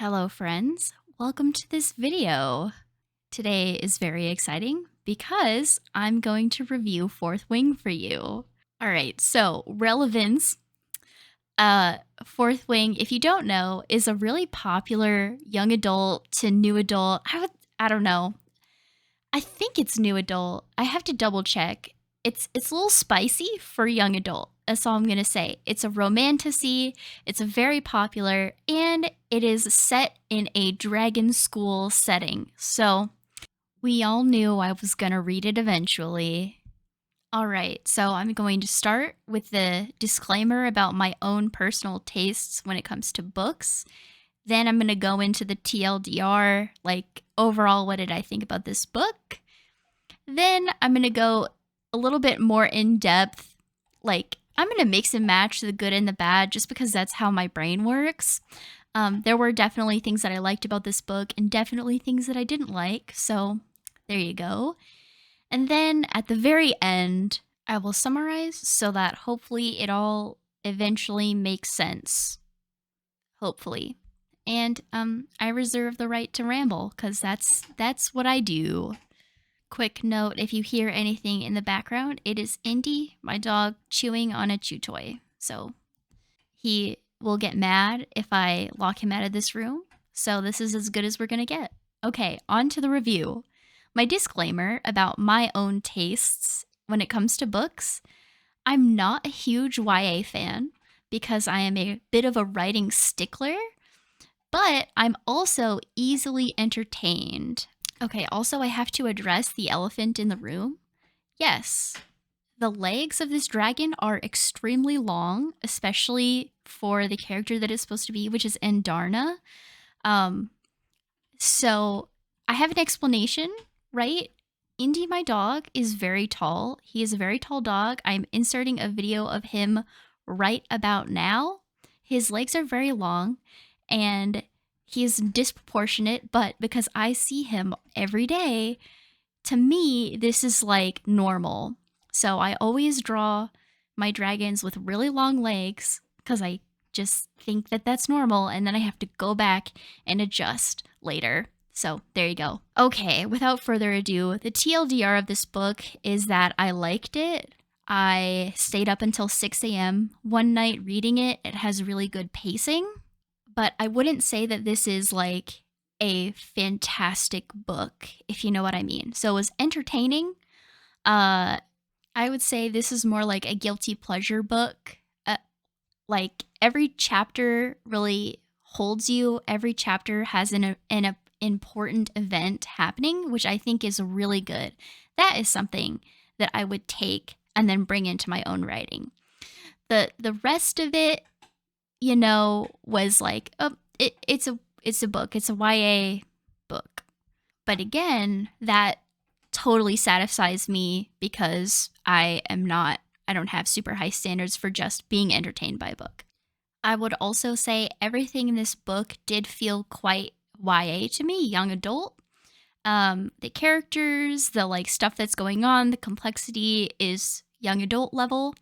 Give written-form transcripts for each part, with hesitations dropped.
Hello friends, welcome to this video. Today is very exciting because I'm going to review Fourth Wing for you. Alright, so relevance. Fourth Wing, if you don't know, is a really popular young adult to new adult. I don't know. I think it's new adult. I have to double check. It's a little spicy for young adult. That's all I'm gonna say. It's a romantasy. It's a very popular, and it is set in a dragon school setting. So we all knew I was gonna read it eventually. All right, so I'm going to start with the disclaimer about my own personal tastes when it comes to books. Then I'm going to go into the TLDR, like overall, what did I think about this book? Then I'm going to go a little bit more in depth. Like, I'm going to mix and match the good and the bad just because that's how my brain works. There were definitely things that I liked about this book and definitely things that I didn't like. So there you go. And then at the very end, I will summarize so that hopefully it all eventually makes sense. Hopefully. And I reserve the right to ramble because that's what I do. Quick note, if you hear anything in the background, it is Indy, my dog, chewing on a chew toy. So he will get mad if I lock him out of this room. So this is as good as we're going to get. Okay, on to the review. My disclaimer about my own tastes when it comes to books. I'm not a huge YA fan because I am a bit of a writing stickler, but I'm also easily entertained. Okay, also I have to address the elephant in the room. Yes, the legs of this dragon are extremely long, especially for the character that it's supposed to be, which is Endarna. So I have an explanation, right? Indy, my dog, is very tall. He is a very tall dog. I'm inserting a video of him right about now. His legs are very long and he is disproportionate, but because I see him every day, to me, this is like normal. So I always draw my dragons with really long legs because I just think that that's normal, and then I have to go back and adjust later. So there you go. Okay, without further ado, the TLDR of this book is that I liked it. I stayed up until 6 a.m. one night reading it. It has really good pacing, but I wouldn't say that this is like a fantastic book, if you know what I mean. So it was entertaining. I would say this is more like a guilty pleasure book. Like every chapter really holds you. Every chapter has an important event happening, which I think is really good. That is something that I would take and then bring into my own writing. The rest of it, you know, was like, oh, it's a book. It's a YA book. But again, that totally satisfies me because I don't have super high standards for just being entertained by a book. I would also say everything in this book did feel quite YA to me, young adult. The characters, the like stuff that's going on, the complexity is young adult level.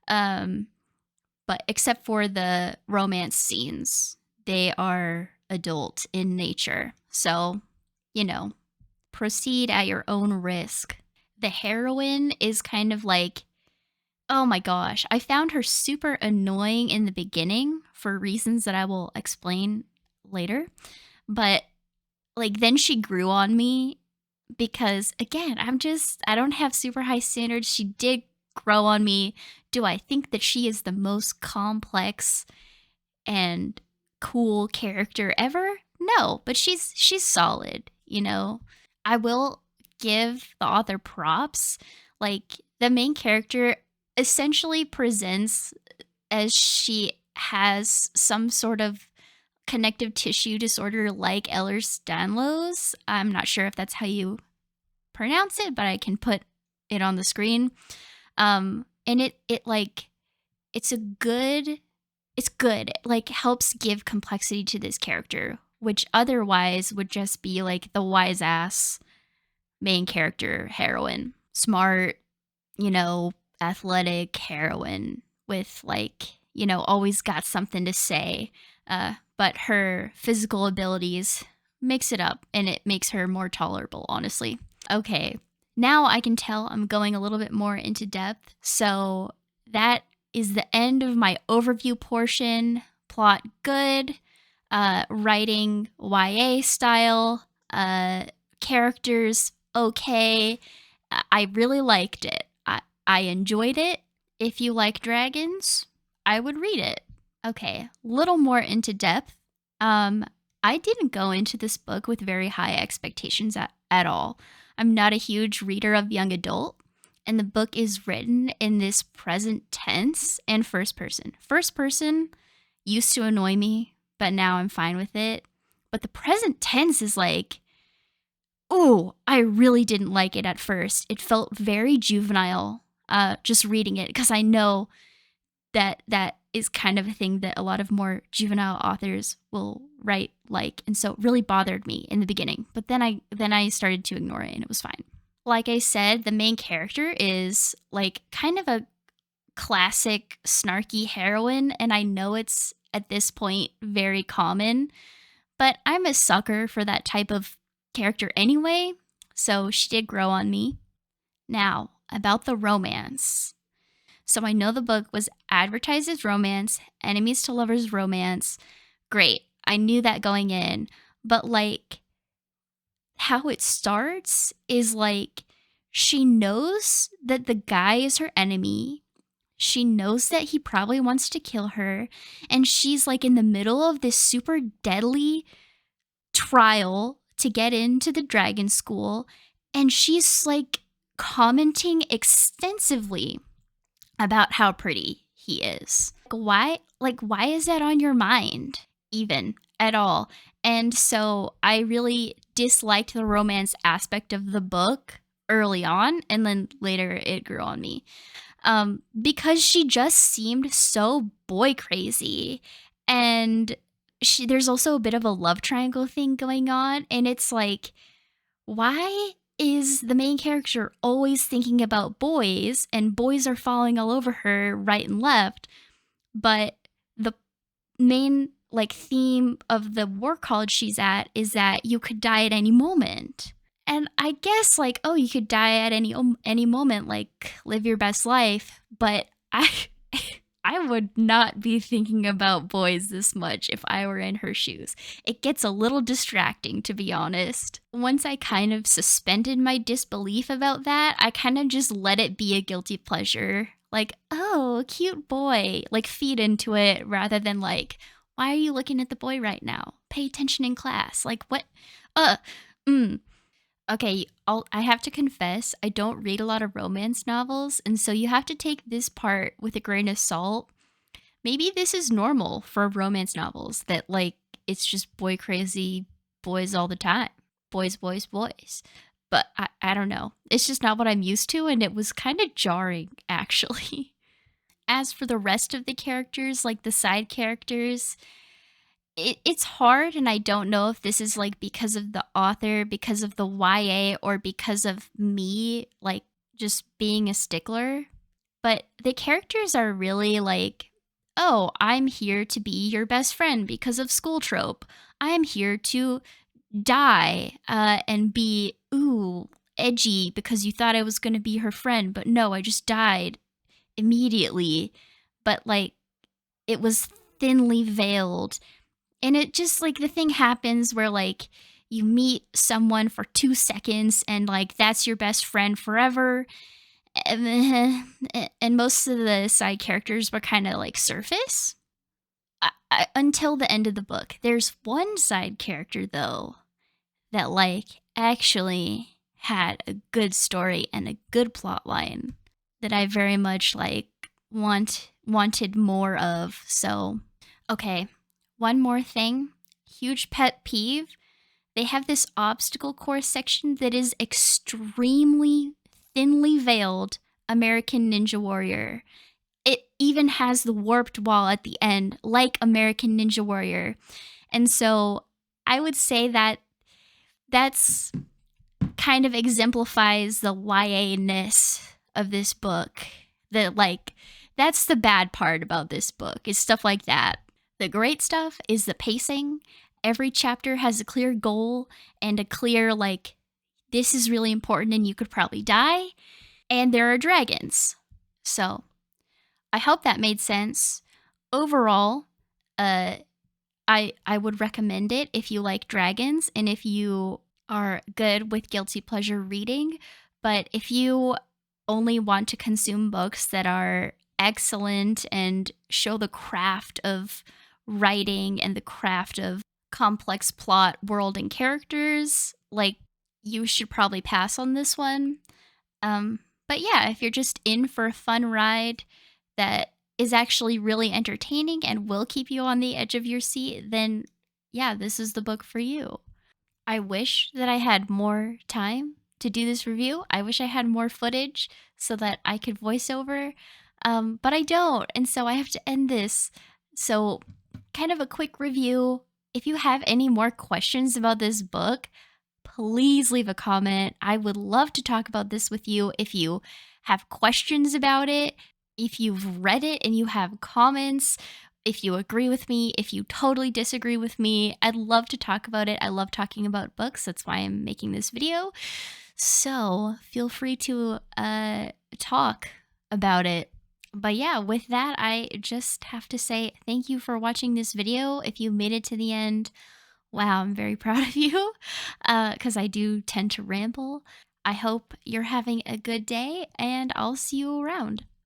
But except for the romance scenes, they are adult in nature. So, you know, proceed at your own risk. The heroine is kind of like, oh my gosh, I found her super annoying in the beginning for reasons that I will explain later. But like then she grew on me because again, I don't have super high standards. She did grow on me. Do I think that she is the most complex and cool character ever? No, but she's solid, you know. I will give the author props. Like the main character essentially presents as she has some sort of connective tissue disorder like Ehlers-Danlos. I'm not sure if that's how you pronounce it, but I can put it on the screen. And it like it's good. It like helps give complexity to this character, which otherwise would just be like the wise ass main character heroine. Smart, you know, athletic heroine with like, you know, always got something to say. but her physical abilities mix it up and it makes her more tolerable, honestly. Okay, now I can tell I'm going a little bit more into depth. So that is the end of my overview portion. Plot good, writing YA style, characters okay. I really liked it. I enjoyed it. If you like dragons, I would read it. Okay, little more into depth. Um, I didn't go into this book with very high expectations at all. I'm not a huge reader of young adult, and the book is written in this present tense and first person. First person used to annoy me, but now I'm fine with it. But the present tense is like, oh, I really didn't like it at first. It felt very juvenile just reading it because I know that is kind of a thing that a lot of more juvenile authors will write like, and so it really bothered me in the beginning. But then I started to ignore it and it was fine. Like I said, the main character is like kind of a classic snarky heroine, and I know it's at this point very common, but I'm a sucker for that type of character anyway, so she did grow on me. Now, about the romance. So I know the book was advertised as romance, enemies to lovers romance. Great. I knew that going in. But like how it starts is like she knows that the guy is her enemy. She knows that he probably wants to kill her. And she's like in the middle of this super deadly trial to get into the dragon school. And she's like commenting extensively about how pretty he is. Why is that on your mind even at all? And so I really disliked the romance aspect of the book early on, and then later it grew on me. Because she just seemed so boy crazy, and there's also a bit of a love triangle thing going on, and it's like, why is the main character always thinking about boys and boys are falling all over her right and left, but the main like theme of the war college she's at is that you could die at any moment. And I guess like, oh, you could die at any moment, like live your best life, but I would not be thinking about boys this much if I were in her shoes. It gets a little distracting, to be honest. Once I kind of suspended my disbelief about that, I kind of just let it be a guilty pleasure. Like, oh, cute boy. Like, feed into it rather than like, why are you looking at the boy right now? Pay attention in class. Like, what? Okay, I have to confess, I don't read a lot of romance novels, and so you have to take this part with a grain of salt. Maybe this is normal for romance novels, that like it's just boy crazy boys all the time. Boys, boys, boys. But I don't know. It's just not what I'm used to, and it was kind of jarring, actually. As for the rest of the characters, like the side characters, it's hard, and I don't know if this is like because of the author, because of the YA, or because of me, like just being a stickler. But the characters are really like, oh, I'm here to be your best friend because of school trope. I'm here to die and be, ooh, edgy because you thought I was going to be her friend, but no, I just died immediately. But like, it was thinly veiled. And it just like the thing happens where like you meet someone for 2 seconds and like that's your best friend forever. And most of the side characters were kind of like surface until the end of the book. There's one side character though that like actually had a good story and a good plot line that I very much like wanted more of. So, okay. One more thing, huge pet peeve. They have this obstacle course section that is extremely thinly veiled American Ninja Warrior. It even has the warped wall at the end, like American Ninja Warrior. And so I would say that that's kind of exemplifies the YA-ness of this book. That like, that's the bad part about this book, is stuff like that. The great stuff is the pacing. Every chapter has a clear goal and a clear, like, this is really important and you could probably die. And there are dragons. So I hope that made sense. Overall, uh, I would recommend it if you like dragons and if you are good with guilty pleasure reading. But if you only want to consume books that are excellent and show the craft of writing and the craft of complex plot, world, and characters, like, you should probably pass on this one. But yeah, if you're just in for a fun ride that is actually really entertaining and will keep you on the edge of your seat, then yeah, this is the book for you. I wish that I had more time to do this review. I wish I had more footage so that I could voice over, but I don't, and so I have to end this. So, kind of a quick review. If you have any more questions about this book, please leave a comment. I would love to talk about this with you. If you have questions about it, if you've read it and you have comments, if you agree with me, if you totally disagree with me, I'd love to talk about it. I love talking about books. That's why I'm making this video. So feel free to talk about it. But yeah, with that, I just have to say thank you for watching this video. If you made it to the end, wow, I'm very proud of you because I do tend to ramble. I hope you're having a good day, and I'll see you around.